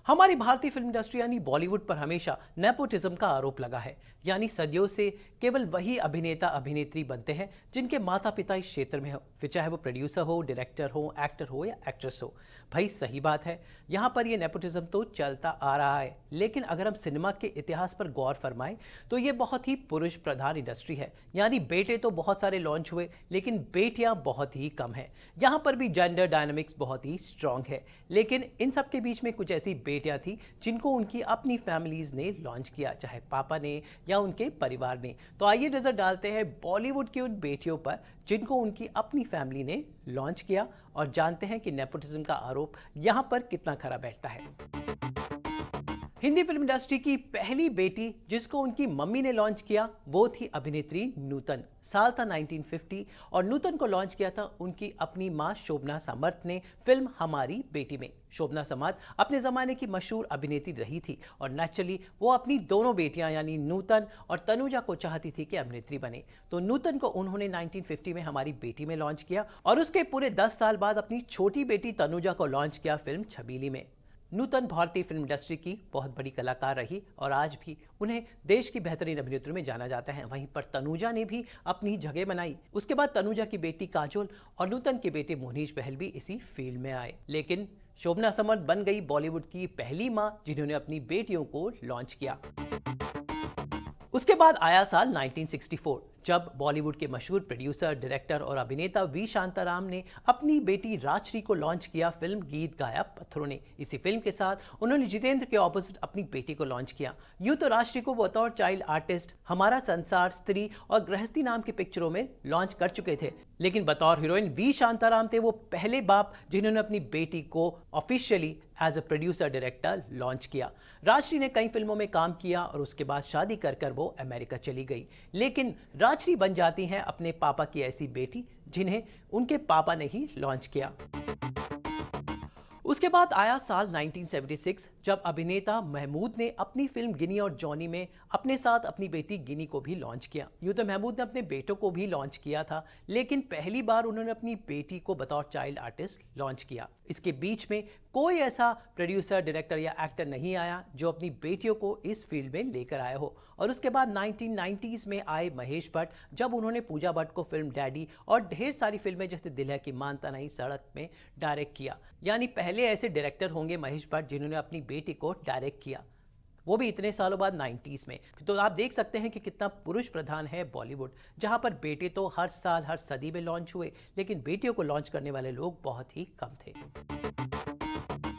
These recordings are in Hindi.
हमारी भारतीय फिल्म इंडस्ट्री यानी बॉलीवुड पर हमेशा नेपोटिज्म का आरोप लगा है। यानी सदियों से केवल वही अभिनेता अभिनेत्री बनते हैं जिनके माता पिता इस क्षेत्र में हो, फिर चाहे वो प्रोड्यूसर हो, डायरेक्टर हो, एक्टर हो या एक्ट्रेस हो। भाई सही बात है, यहाँ पर ये नेपोटिज्म तो चलता आ रहा है। लेकिन अगर हम सिनेमा के इतिहास पर गौर फरमाएं तो ये बहुत ही पुरुष प्रधान इंडस्ट्री है। यानी बेटे तो बहुत सारे लॉन्च हुए लेकिन बेटियां बहुत ही कम है। यहाँ पर भी जेंडर डायनामिक्स बहुत ही स्ट्रांग है। लेकिन इन सब के बीच में कुछ ऐसी बेटियां थी जिनको उनकी अपनी फैमिलीज ने लॉन्च किया, चाहे पापा ने या उनके परिवार ने। तो आइए नजर डालते हैं बॉलीवुड की उन बेटियों पर जिनको उनकी अपनी फैमिली ने लॉन्च किया और जानते हैं कि नेपोटिज्म का आरोप यहां पर कितना खरा बैठता है। हिंदी फिल्म इंडस्ट्री की पहली बेटी जिसको उनकी मम्मी ने लॉन्च किया वो थी अभिनेत्री नूतन। साल था 1950 और नूतन को लॉन्च किया था उनकी अपनी मां शोभना सामर्थ ने फिल्म हमारी बेटी में। शोभना सामर्थ अपने जमाने की मशहूर अभिनेत्री रही थी और नेचुरली वो अपनी दोनों बेटियां यानी नूतन और तनुजा को चाहती थी कि अभिनेत्री बने। तो नूतन को उन्होंने 1950 में हमारी बेटी में लॉन्च किया और उसके पूरे 10 साल बाद अपनी छोटी बेटी तनुजा को लॉन्च किया फिल्म छबीली में। नूतन भारतीय फिल्म इंडस्ट्री की बहुत बड़ी कलाकार रही और आज भी उन्हें देश की बेहतरीन अभिनेत्री में जाना जाता है। वहीं पर तनुजा ने भी अपनी जगह बनाई। उसके बाद तनुजा की बेटी काजोल और नूतन के बेटे मोनीश बहल भी इसी फील्ड में आए। लेकिन शोभना सामर्थ बन गई बॉलीवुड की पहली मां जिन्होंने अपनी बेटियों को लॉन्च किया। उसके बाद आया साल 1964 जब बॉलीवुड के मशहूर प्रोड्यूसर, डायरेक्टर और अभिनेता वी शांताराम ने अपनी बेटी राजश्री को लॉन्च किया फिल्म गीत गाया पत्थरों ने। इसी फिल्म के साथ उन्होंने जितेंद्र के ऑपोजिट अपनी बेटी को लॉन्च किया। यूं तो राजश्री को बतौर चाइल्ड आर्टिस्ट हमारा संसार, स्त्री और गृहस्थी नाम की पिक्चरों में लॉन्च कर चुके थे, लेकिन बतौर हीरोइन वी शांताराम थे वो पहले बाप जिन्होंने अपनी बेटी को officially as a producer director launch किया। राजश्री ने कई फिल्मों में काम किया और उसके बाद शादी कर वो अमेरिका चली गई। लेकिन राजश्री बन जाती हैं अपने पापा की ऐसी बेटी जिन्हें उनके पापा ने ही लॉन्च किया। उसके बाद आया साल 1976 जब अभिनेता महमूद ने अपनी फिल्म गिनी और जॉनी में अपने साथ अपनी बेटी गिनी को भी लॉन्च किया। यूं तो महमूद ने अपने बेटों को भी लॉन्च किया था, लेकिन पहली बार उन्होंने अपनी बेटी को बतौर चाइल्ड आर्टिस्ट लॉन्च किया। इसके बीच में कोई ऐसा प्रोड्यूसर, डायरेक्टर या एक्टर नहीं आया जो अपनी बेटियों को इस फील्ड में लेकर आया हो। और उसके बाद 1990s में आए महेश भट्ट जब उन्होंने पूजा भट्ट को फिल्म डैडी और ढेर सारी फिल्में जैसे दिल है कि मानता नहीं, सड़क में डायरेक्ट किया। यानी पहले ऐसे डायरेक्टर होंगे महेश भट्ट जिन्होंने अपनी बेटी को डायरेक्ट किया, वो भी इतने सालों बाद 90s में। तो आप देख सकते हैं कि कितना पुरुष प्रधान है बॉलीवुड, जहां पर बेटे तो हर साल हर सदी में लॉन्च हुए लेकिन बेटियों को लॉन्च करने वाले लोग बहुत ही कम थे।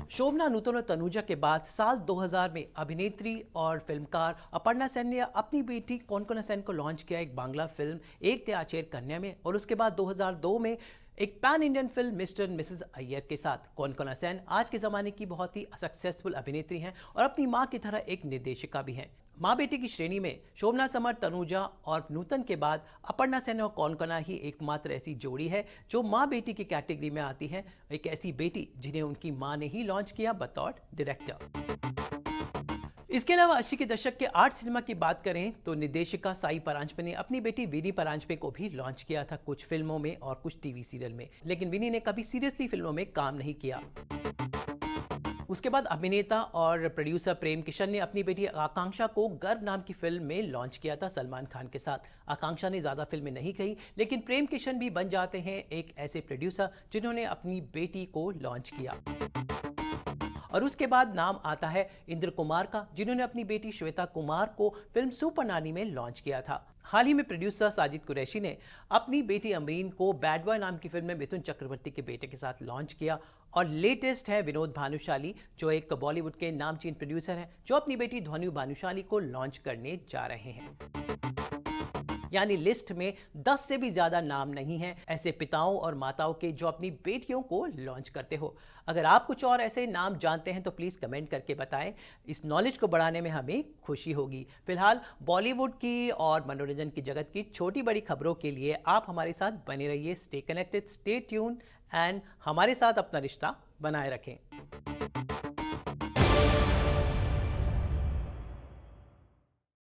शोभना, नूतन और तनुजा के बाद साल 2000 में अभिनेत्री और फिल्मकार अपर्णा सेन ने अपनी बेटी कोनकोना सेन को लॉन्च किया एक बांग्ला फिल्म एक थे आचेर कन्या में। और उसके बाद 2002 में एक pan Indian film mister and Mrs Iyer के साथ। कोनकोना सेन आज के ज़माने की बहुत ही सक्सेसफुल अभिनेत्री हैं और अपनी मां की तरह एक निर्देशिका भी हैं। माँ बेटी की श्रेणी में शोभना सामर्थ, तनुजा और नूतन के बाद अपर्णा सेन और कोनकोना ही एकमात्र ऐसी जोड़ी है जो माँ बेटी की कैटेगरी में आती है। एक ऐसी बेटी जिन्हें उनकी माँ ने ही लॉन्च किया बतौर डायरेक्टर। इसके अलावा 80 के दशक के आर्ट सिनेमा की बात करें तो निर्देशिका साई परांजपे ने अपनी बेटी विनी परांजपे को भी लॉन्च किया था कुछ फिल्मों में और कुछ टीवी सीरियल में, लेकिन विनी ने कभी सीरियसली फिल्मों में काम नहीं किया। उसके बाद अभिनेता और प्रोड्यूसर प्रेम किशन ने अपनी बेटी आकांक्षा को गर्व नाम की फिल्म में लॉन्च किया था सलमान खान के साथ। आकांक्षा ने ज़्यादा फिल्में नहीं कही, लेकिन प्रेम किशन भी बन जाते हैं एक ऐसे प्रोड्यूसर जिन्होंने अपनी बेटी को लॉन्च किया। और उसके बाद नाम आता है इंद्र कुमार का, जिन्होंने अपनी बेटी श्वेता कुमार को फिल्म सुपर नानी में लॉन्च किया था। हाल ही में प्रोड्यूसर साजिद कुरैशी ने अपनी बेटी अमरीन को बैड बॉय नाम की फिल्म में मिथुन चक्रवर्ती के बेटे के साथ लॉन्च किया। और लेटेस्ट है विनोद भानुशाली जो एक बॉलीवुड के नामचीन प्रोड्यूसर हैं जो अपनी बेटी ध्वनि भानुशाली को लॉन्च करने जा रहे हैं। यानी लिस्ट में 10 से भी ज्यादा नाम नहीं हैं ऐसे पिताओं और माताओं के जो अपनी बेटियों को लॉन्च करते हो। अगर आप कुछ और ऐसे नाम जानते हैं तो प्लीज कमेंट करके बताएं, इस नॉलेज को बढ़ाने में हमें खुशी होगी। फिलहाल बॉलीवुड की और मनोरंजन की जगत की छोटी बड़ी खबरों के लिए आप हमारे साथ बने रहिए। Stay connected, stay tune and हमारे साथ अपना रिश्ता बनाए रखें।